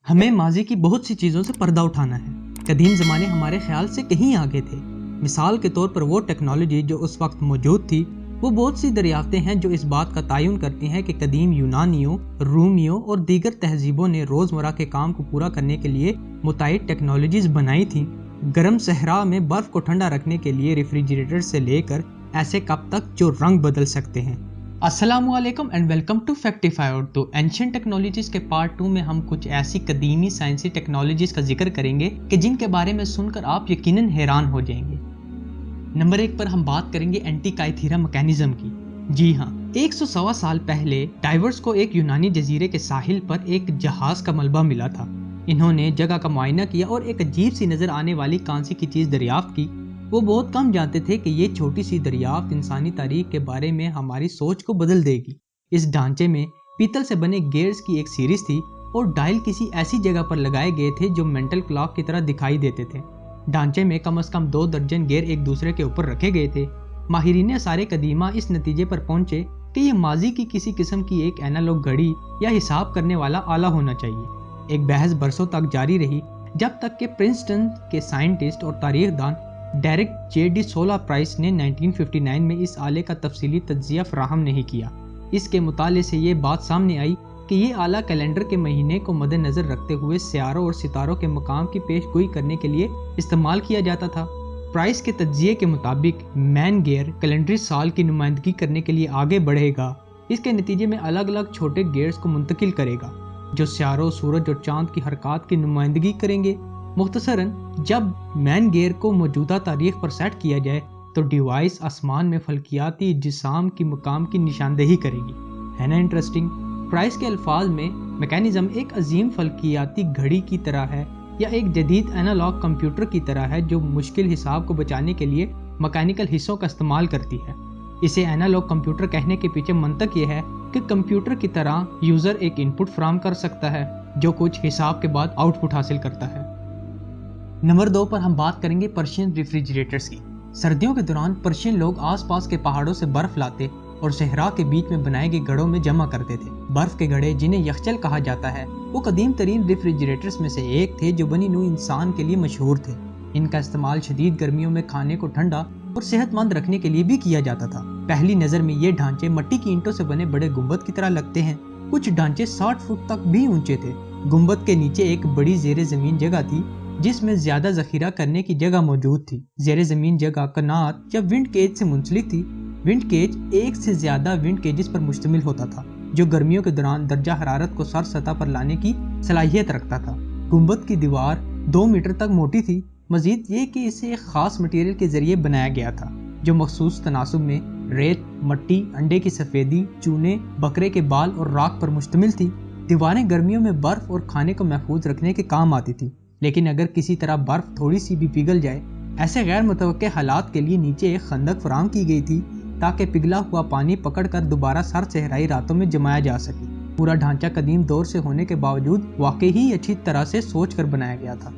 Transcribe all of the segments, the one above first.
हमें माजी की बहुत सी चीज़ों से पर्दा उठाना है। कदीम ज़माने हमारे ख्याल से कहीं आगे थे। मिसाल के तौर पर वो टेक्नोलॉजी जो उस वक्त मौजूद थी, वो बहुत सी दरियाफ्तें हैं जो इस बात का तयन करती हैं कि कदीम यूनानियों, रूमियों और दीगर तहजीबों ने रोज़मर्रा के काम को पूरा करने के लिए मुतअद्दिद टेक्नोलॉजीज़ बनाई थीं। गर्म सहरा में बर्फ़ को ठंडा रखने के लिए रेफ्रिजरेटर से लेकर ऐसे कप तक जो रंग बदल सकते हैं। अस्सलामुअलैकुम एंड वेलकम टू फैक्टिफाई। तो एंशिएंट टेक्नोलॉजीज़ के पार्ट 2 में हम कुछ ऐसी कदीमी साइंसी टेक्नोलॉजीज़ का जिक्र करेंगे कि जिनके बारे में सुनकर आप यकीनन हैरान हो जाएंगे। नंबर 1 पर हम बात करेंगे एंटीकाइथीरा मैकेनिज्म की। जी हाँ, 100 साल पहले डाइवर्स को एक यूनानी जजीरे के साहिल पर एक जहाज का मलबा मिला था। इन्होंने जगह का मुआयना किया और एक अजीब सी नजर आने वाली कांसी की चीज दरियाफ्त की। वो बहुत कम जानते थे कि ये छोटी सी दरियाफ्त इंसानी तारीख के बारे में हमारी सोच को बदल देगी। इस ढांचे में पीतल से बने गेयर्स की एक सीरीज थी और डायल किसी ऐसी जगह पर लगाए गए थे जो मेंटल क्लॉक की तरह दिखाई देते थे। ढांचे में कम से कम 2 दर्जन गेयर एक दूसरे के ऊपर रखे गए थे। माहिरीन सारे कदीमा इस नतीजे पर पहुंचे कि ये माजी की किसी किस्म की एक एनालॉग घड़ी या हिसाब करने वाला आला होना चाहिए। एक बहस बरसों तक जारी रही, जब तक कि प्रिंसटन के साइंटिस्ट और तारीखदान डेरिक जे.डी. सोला प्राइस ने 1959 में इस आले का तफसीली तज्जिया फराहम नहीं किया। इसके मुताले से ये बात सामने आई कि ये आला कैलेंडर के महीने को मद्देनजर रखते हुए सियारों और सितारों के मकाम की पेशगोई करने के लिए इस्तेमाल किया जाता था। प्राइस के तज्जिए के मुताबिक मैन गेयर कैलेंडरी साल की नुमाइंदगी करने के लिए आगे बढ़ेगा। इसके नतीजे में अलग अलग छोटे गेयर्स को मुंतकिल करेगा जो सियारों, सूरज और चांद की हरकत की नुमाइंदगी करेंगे। मुख्तसरन, जब मैन गेयर को मौजूदा तारीख पर सेट किया जाए तो डिवाइस आसमान में फल्कियाती जिसाम की मकाम की निशानदेही करेगी। है ना इंटरेस्टिंग? प्राइस के अल्फाज में मैकेनिज्म एक अजीम फल्कियाती घड़ी की तरह है या एक जदीद एनालॉग कंप्यूटर की तरह है जो मुश्किल हिसाब को बचाने के लिए मैकेनिकल हिस्सों का इस्तेमाल करती है। इसे एनालॉग कंप्यूटर कहने के पीछे मंतक ये है कि कंप्यूटर की तरह यूज़र एक इनपुट फराहम कर सकता है जो कुछ हिसाब के बाद आउटपुट हासिल करता है। नंबर 2 पर हम बात करेंगे पर्शियन रेफ्रिजरेटर्स की। सर्दियों के दौरान पर्शियन लोग आसपास के पहाड़ों से बर्फ लाते और सहरा के बीच में बनाए गए घड़ों में जमा करते थे। बर्फ के घड़े, जिन्हें यखचल कहा जाता है, वो कदीम तरीन रेफ्रिजरेटर्स में से एक थे जो बनी नूह इंसान के लिए मशहूर थे। इनका इस्तेमाल शदीद गर्मियों में खाने को ठंडा और सेहतमंद रखने के लिए भी किया जाता था। पहली नज़र में ये ढांचे मट्टी की ईंटों से बने बड़े गुंबद की तरह लगते हैं। कुछ ढांचे 60 फुट तक भी ऊंचे थे। गुंबद के नीचे एक बड़ी जेरे जमीन जगह थी जिसमें ज्यादा जखीरा करने की जगह मौजूद थी। जेरे जमीन जगह कनात या विंड केज से मुंसलिक थी। विंड केज एक से ज्यादा विंड केजेस पर मुश्तमिल होता था जो गर्मियों के दौरान दर्जा हरारत को सर सतह पर लाने की सलाहियत रखता था। गुंबद की दीवार 2 मीटर तक मोटी थी। मजीद ये कि इसे एक खास मटेरियल के जरिए बनाया गया था जो मखसूस तनासुब में रेत, मट्टी, अंडे की सफेदी, चूने, बकरे के बाल और राख पर मुश्तमिल थी। दीवारें गर्मियों में बर्फ और खाने को महफूज रखने के काम आती थी, लेकिन अगर किसी तरह बर्फ थोड़ी सी भी पिघल जाए, ऐसे गैर मुतवक्के हालात के लिए नीचे एक खंदक फराहम की गई थी ताकि पिघला हुआ पानी पकड़कर दोबारा सर सहराई रातों में जमाया जा सके। पूरा ढांचा कदीम दौर से होने के बावजूद वाकई ही अच्छी तरह से सोच कर बनाया गया था।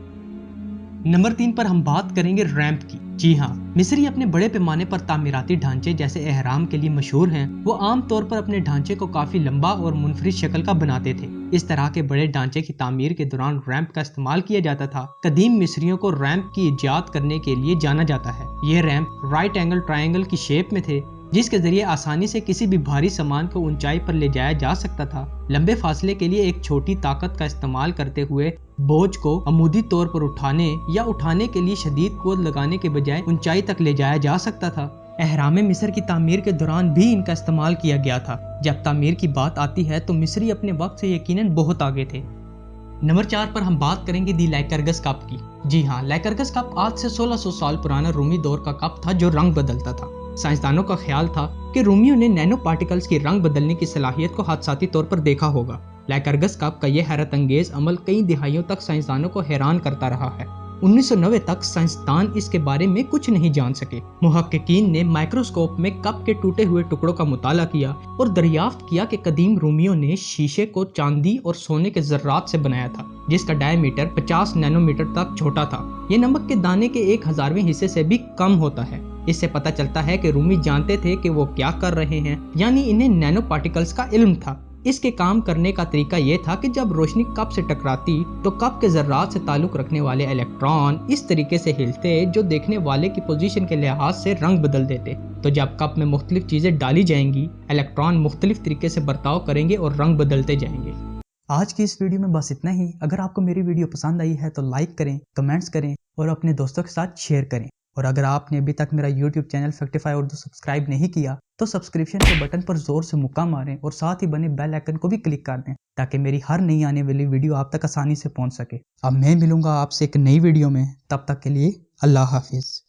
नंबर 3 पर हम बात करेंगे रैंप की। जी हाँ, मिस्री अपने बड़े पैमाने पर तामीराती ढांचे जैसे एहराम के लिए मशहूर हैं। वो आम तौर पर अपने ढांचे को काफी लंबा और मुनफरिद शक्ल का बनाते थे। इस तरह के बड़े ढांचे की तामीर के दौरान रैंप का इस्तेमाल किया जाता था। कदीम मिस्रियों को रैंप की इजाद करने के लिए जाना जाता है। ये रैंप राइट एंगल ट्रायंगल की शेप में थे जिसके जरिए आसानी से किसी भी भारी सामान को ऊंचाई पर ले जाया जा सकता था। लंबे फासले के लिए एक छोटी ताकत का इस्तेमाल करते हुए बोझ को अमूदी तौर पर उठाने या उठाने के लिए शदीद कुव्वत लगाने के बजाय ऊंचाई तक ले जाया जा सकता था। एहराम मिस्र की तामीर के दौरान भी इनका इस्तेमाल किया गया था। जब तामीर की बात आती है तो मिस्री अपने वक्त से यकीनन बहुत आगे थे। नंबर 4 पर हम बात करेंगे दी लाइकर्गस कप की। जी हाँ, लाइकर्गस कप आज से 1600 साल पुराना रूमी दौर का कप था जो रंग बदलता था। साइंसदानों का ख्याल था कि रूमियों ने नैनो पार्टिकल्स की रंग बदलने की सलाहियत को हादसाती तौर पर देखा होगा। लाइकर्गस कप का यह हैरत अंगेज अमल कई दिहाइयों तक साइंसदानों को हैरान करता रहा है। 1990 तक साइंसदान इसके बारे में कुछ नहीं जान सके। मुहक्किकीन ने माइक्रोस्कोप में कप के टूटे हुए टुकड़ों का मुताला किया और दरियाफ्त किया कि कदीम रूमियों ने शीशे को चांदी और सोने के जर्रात से बनाया था जिसका डायमीटर 50 नैनोमीटर तक छोटा था। ये नमक के दाने के 1/1000वें हिस्से से भी कम होता है। इससे पता चलता है कि रूमी जानते थे कि वो क्या कर रहे हैं, यानी इन्हें नैनो पार्टिकल्स का इल्म था। اس کے کام کرنے کا طریقہ یہ تھا کہ جب روشنی کپ سے ٹکراتی تو کپ کے ذرات سے تعلق رکھنے والے الیکٹران اس طریقے سے ہلتے جو دیکھنے والے کی پوزیشن کے لحاظ سے رنگ بدل دیتے۔ تو جب کپ میں مختلف چیزیں ڈالی جائیں گی، الیکٹران مختلف طریقے سے برتاؤ کریں گے اور رنگ بدلتے جائیں گے۔ آج کی اس ویڈیو میں بس اتنا ہی۔ اگر آپ کو میری ویڈیو پسند آئی ہے تو لائک کریں، کمنٹس کریں اور اپنے دوستوں کے ساتھ شیئر کریں۔ اور اگر آپ نے ابھی تک میرا یوٹیوب چینل فیکٹیفائی اردو سبسکرائب نہیں کیا تو سبسکرپشن کے بٹن پر زور سے مکہ ماریں اور ساتھ ہی بنے بیل آئیکن کو بھی کلک کر دیں تاکہ میری ہر نئی آنے والی ویڈیو آپ تک آسانی سے پہنچ سکے۔ اب میں ملوں گا آپ سے ایک نئی ویڈیو میں، تب تک کے لیے اللہ حافظ۔